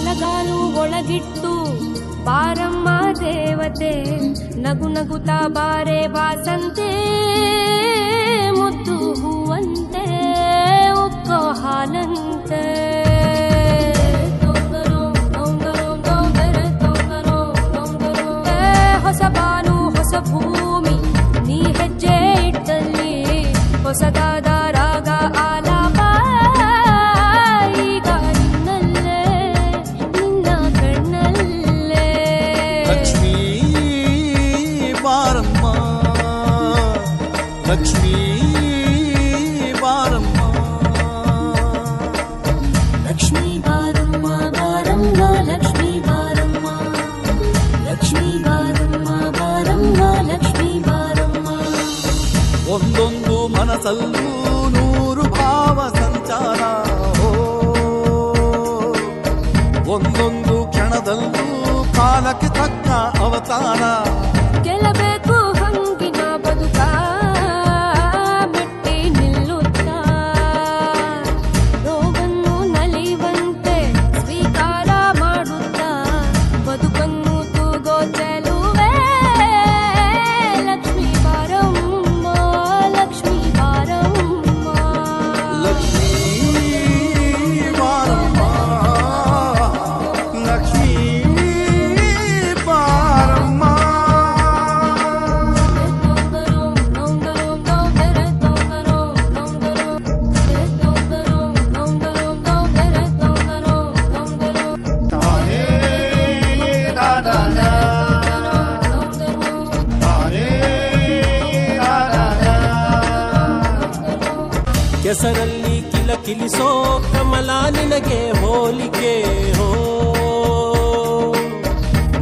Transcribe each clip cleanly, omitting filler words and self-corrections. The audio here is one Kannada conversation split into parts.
ಬಲಗಾಲು ಒಳಗಿಟ್ಟು ಬಾರಮ್ಮ ದೇವತೆ, ನಗು ನಗುತ್ತಾ ಬಾರೆ ವಾಸಂತೆ, ಮುದ್ದು ಹೂವಂತೆ ಉಕ್ಕೋ ಹಾಲಂತೆ. ಹೊಸ ಬಾನು ಹೊಸ ಭೂಮಿ ನೀ ಹೆಜ್ಜೆ ಇಟ್ಟಲ್ಲಿ, ಹೊಸದಾದ ರಾಗ ಆಲಾಪ ಈಗ ನಿನ್ನಲ್ಲೇ ನಿನ್ನ ಕಣ್ಣಲ್ಲೇ. ಲಕ್ಷ್ಮೀ ಬಾರಮ್ಮ, ಲಕ್ಷ್ಮೀ ಬಾರಮ್ಮ, ಲಕ್ಷ್ಮೀ ಬಾರಮ್ಮ ಬಾರಮ್ಮ, ಲಕ್ಷ್ಮೀ ಬಾರಮ್ಮ, ಲಕ್ಷ್ಮೀ ಬಾರಮ್ಮ ಬಾರಮ್ಮ, ಲಕ್ಷ್ಮೀ ಬಾರಮ್ಮ. ಒಂದೊಂದು ಮನಸ್ಸಲ್ಲೂ ನೂರು ಭಾವ ಸಂಚಾರ, ಒಂದೊಂದು ಕ್ಷಣದಲ್ಲೂ ಕಾಲಕ್ಕೆ ತಕ್ಕ ಅವತಾರ. ಗೆಲ್ಲಬೇಕು ಹಂಗಿನ ಬದುಕ ಮೆಟ್ಟಿ ನಿಲ್ಲುತ್ತಾ, ನೋವನ್ನು ನಲಿವಂತೆ ಸ್ವೀಕಾರ ಮಾಡುತ್ತಾ, ಬದುಕನ್ನು ತೂಗೋ ಚೆಲುವೆ ಲಕ್ಷ್ಮೀ ಬಾರಮ್ಮ, ಲಕ್ಷ್ಮೀ ಬಾರಮ್ಮ. ಲಕ್ಷ್ಮೀ ಬಾರಮ್ಮ, ಲಕ್ಷ್ಮೀ ಬಾರಮ್ಮ. ಕೆಸರಲ್ಲಿ ಕಿಲಕಿಲಿಸೋ ಕಮಲ ನಿನಗೆ ಹೋಲಿಕೆ ಹೋ,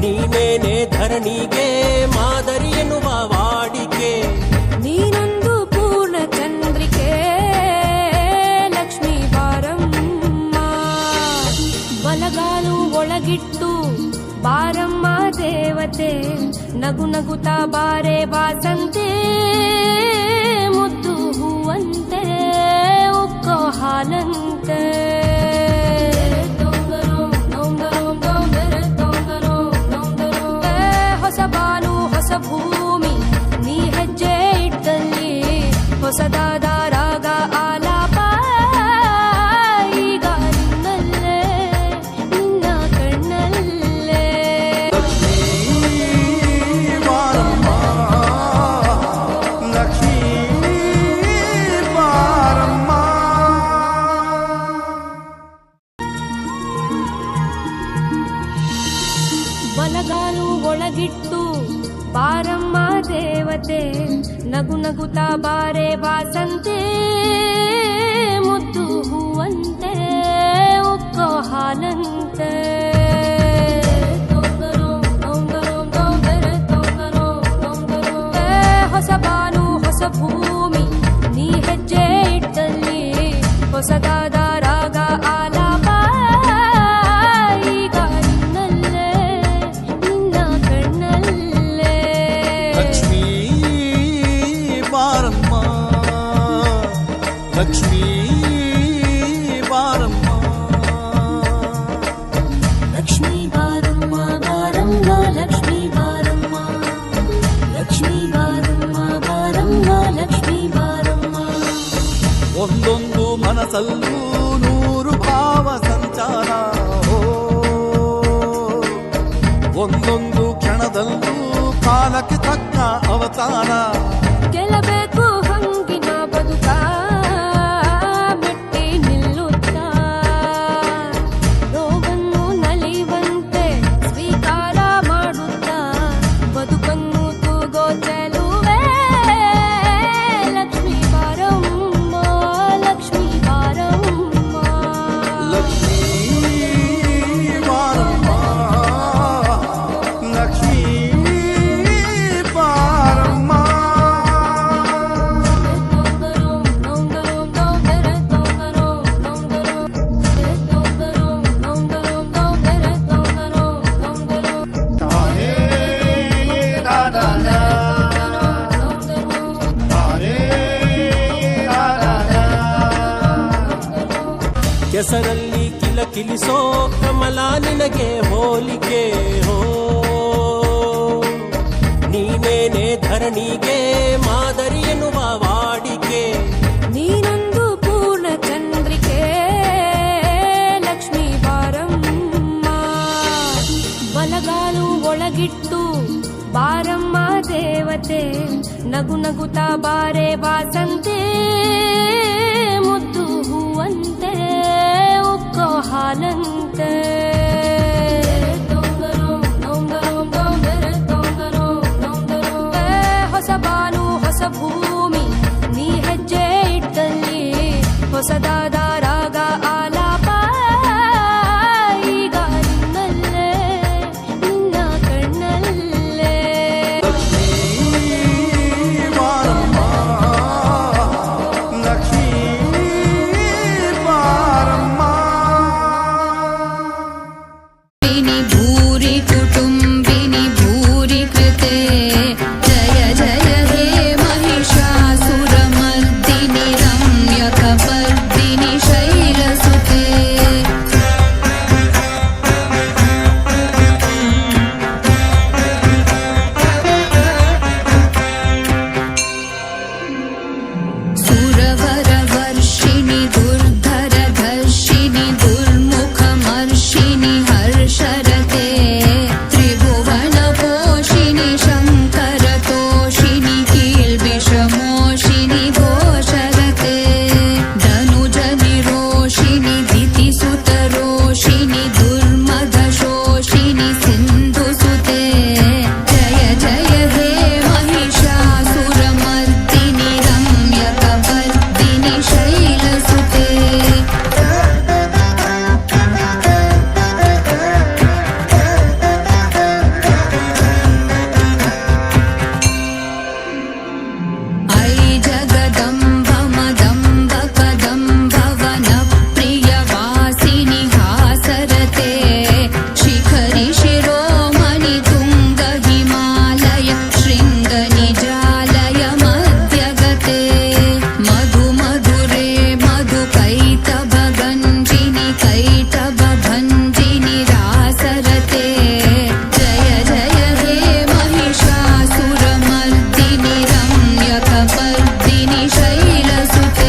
ನೀನೇನೆ ಧರಣಿಗೆ ಮಾದರಿ ಎನ್ನುವ ವಾಡಿಕೆ. ನೀನೊಂದು ಪೂರ್ಣ ಚಂದ್ರಿಕೆ ಲಕ್ಷ್ಮೀ ಬಾರಮ್ಮ, ಬಲಗಾಲು ಒಳಗಿಟ್ಟು ಬಾರಮ್ಮ ದೇವತೆ, ನಗು ನಗುತ್ತಾ ಬಾರೆ ವಾಸಂತೆ, ಮುದ್ದು ಹೂವಂತೆ ಉಕ್ಕೋ ಹಾಲಂತೆ. ಹೊಸ ಬಾನು ಹೊಸ ಭೂಮಿ ನೀ ಹೆಜ್ಜೆ ಇಟ್ಟಲ್ಲಿ, ಹೊಸದಾದ ರಾಗ ಆಲಾಪ ಈಗ ನಿನ್ನಲ್ಲೇ ನಿನ್ನ ಕಣ್ಣಲ್ಲೇ. ಲಕ್ಷ್ಮೀ ಬಾರಮ್ಮ, ಲಕ್ಷ್ಮೀ ಬಾರಮ್ಮ. ಬಲಗಾಲು ಒಳಗಿಟ್ಟು ಬಾರಮ್ಮ ದೇವತೆ, ನಗು ನಗುತ್ತಾ ಬಾರೆ ವಾಸಂತೆ, ಮುದ್ದು ಹೂವಂತೆ ಉಕ್ಕೋ ಹಾಲಂತೆ. ಹೊಸ ಬಾನು ಹೊಸ ಭೂಮಿ ನೀ ಹೆಜ್ಜೆ ಇಟ್ಟಲ್ಲಿ, ಹೊಸದಾದ ರಾಗ ಆಲಾಪ ಈಗ ನಿನ್ನಲ್ಲೇ ನಿನ್ನ ಕಣ್ಣಲ್ಲೇ. ಲಕ್ಷ್ಮೀ ಬಾರಮ್ಮ, ಲಕ್ಷ್ಮೀ ಬಾರಮ್ಮ, ಲಕ್ಷ್ಮೀ ಬಾರಮ್ಮ ಬಾರಮ್ಮ, ಲಕ್ಷ್ಮೀ ಬಾರಮ್ಮ, ಲಕ್ಷ್ಮೀ ಬಾರಮ್ಮ ಬಾರಮ್ಮ, ಲಕ್ಷ್ಮೀ ಬಾರಮ್ಮ. ಒಂದೊಂದು ಮನಸ್ಸಲ್ಲೂ ನೂರು ಭಾವ ಸಂಚಾರ, ಒಂದೊಂದು ಕ್ಷಣದಲ್ಲೂ ಕಾಲಕ್ಕೆ ತಕ್ಕ ಅವತಾರ. ಗೆಲ್ಲಬೇಕು ಹಂಗಿನ ಬದುಕ ಮೆಟ್ಟಿ ನಿಲ್ಲುತ್ತಾ, ನೋವನ್ನು ನಲಿವಂತೆ ಸ್ವೀಕಾರ ಮಾಡುತ್ತಾ, ಬದುಕನ್ನು ತೂಗೋ ಚೆಲುವೆ ಲಕ್ಷ್ಮೀ ಬಾರಮ್ಮ, ಲಕ್ಷ್ಮೀ ಬಾರಮ್ಮ. ಲಕ್ಷ್ಮೀ ಬಾರಮ್ಮ, ಲಕ್ಷ್ಮೀ ಬಾರಮ್ಮ. ಕೆಸರಲ್ಲಿ ಕಿಲ ತಿಲಕಿಲಿಸೋ ಕಮಲ ನಿನಗೆ ಹೋಲಿಕೆ ಹೋ ನೀನೇನೆ ಧರಣಿಗೆ ಮಾದರಿ ಎನ್ನುವ ವಾಡಿಕೆ ನೀನೊಂದು ಪೂರ್ಣ ಚಂದ್ರಿಕೆ ಲಕ್ಷ್ಮೀ ಬಾರಮ್ಮ ಬಲಗಾಲು ಒಳಗಿಟ್ಟು ಬಾರಮ್ಮ ದೇವತೆ ನಗು ನಗುತ್ತಾ ಬಾರೆ ವಾಸಂತೆ ಮುದ್ದು ಹೂವಂತೆ ಉಕ್ಕೋ ಹಾಲಂತೆ ಹೊಸ ಬಾನು ಹೊಸ ಭೂಮಿ ನೀ ಹೆಜ್ಜೆ ಇಟ್ಟಲ್ಲಿ ಹೊಸದಾದ ರಾಗ ಆಲಾಪ ಈಗ ನಿನ್ನಲ್ಲೇ ನಿನ್ನ ಕಣ್ಣಲ್ಲೇ ಬಾರಮ್ಮ ಲಕ್ಷ್ಮೀ ಬಾರಮ್ಮ भूरि कुटुम्बिनि भूरि कृते जय जय हे महिषासुरमर्दिनि रम्यकपर्दिनि शैलसुते सुरवरवर्षिणि दुर्धरधर्षिणि दुर्मुखमर्षिणि हर्षरते त्रिभुवनपोषिणि शङ्करतोषिणि कील्बिषमोषिणि घोषरते धनुजनिरोषिणि दितिसुतरोषिणि दुर्मदशोषिणि सिन्धुसुते जय जय हे महिषासुरमर्दिनि रम्यकपर्दिनि शैलसुते ऐ जगदम्ब मदम्ब कदम्ब वनप्रियवासिनि हासरते शिखरि शिरोमणि तुङ्ग हिमालय शृङ्गनिजालय मध्यगते मधु मधुरे मधुकैटभगञ्जिनि कैटभभञ्जिनि रासरते जय जय हे महिषासुरमर्दिनि रम्यकपर्दिनि शैलसुते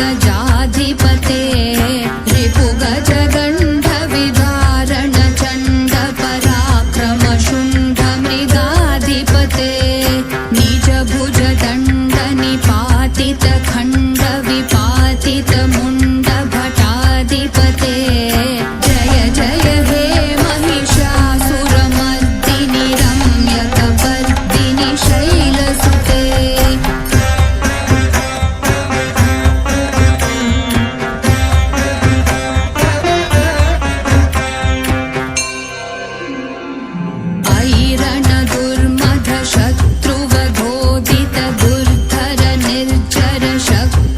ऐशतखण्डविखण्डितरुण्डवितुण्डितशुण्डगजाधिपते रिपुगजगण्डविदारणचण्डपराक्रमशुण्डमृगाधिपते निजभुजदण्डनिपातितखण्डविपातितमुण्डभटाधिपते जय जय हे महिषासुरमर्दिनि रम्यकपर्दिनि शैलसुते ऐरण दुर्मध शत्रुवधोदित दुर्धर निर्जर शक्ति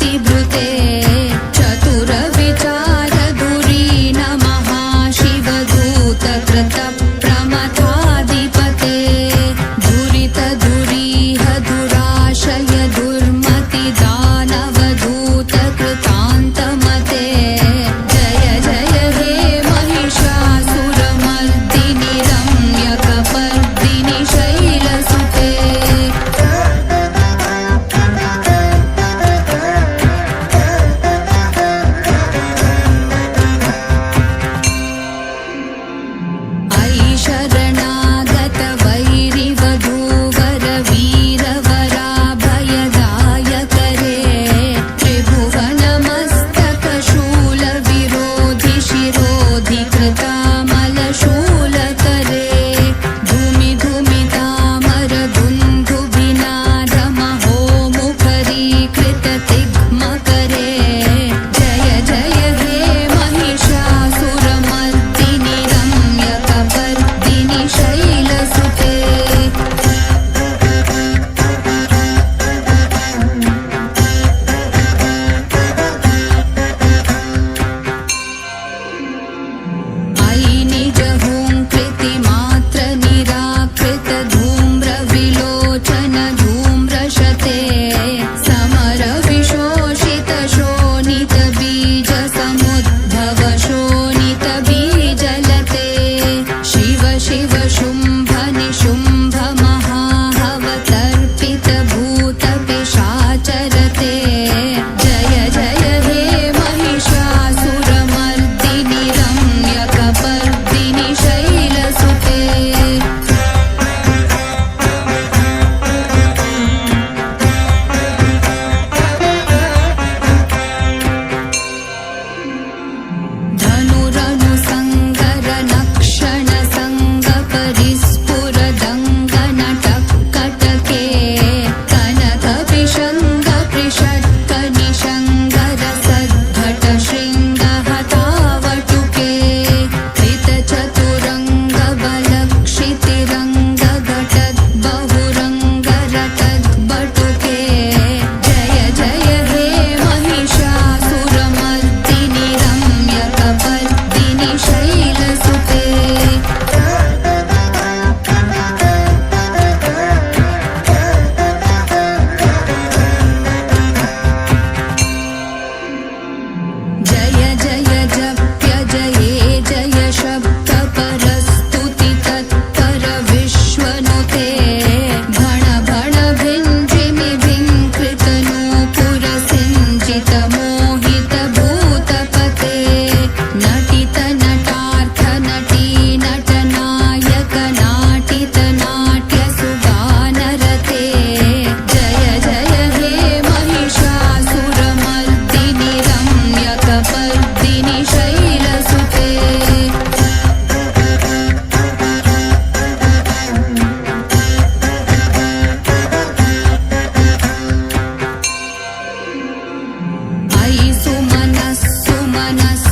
मानस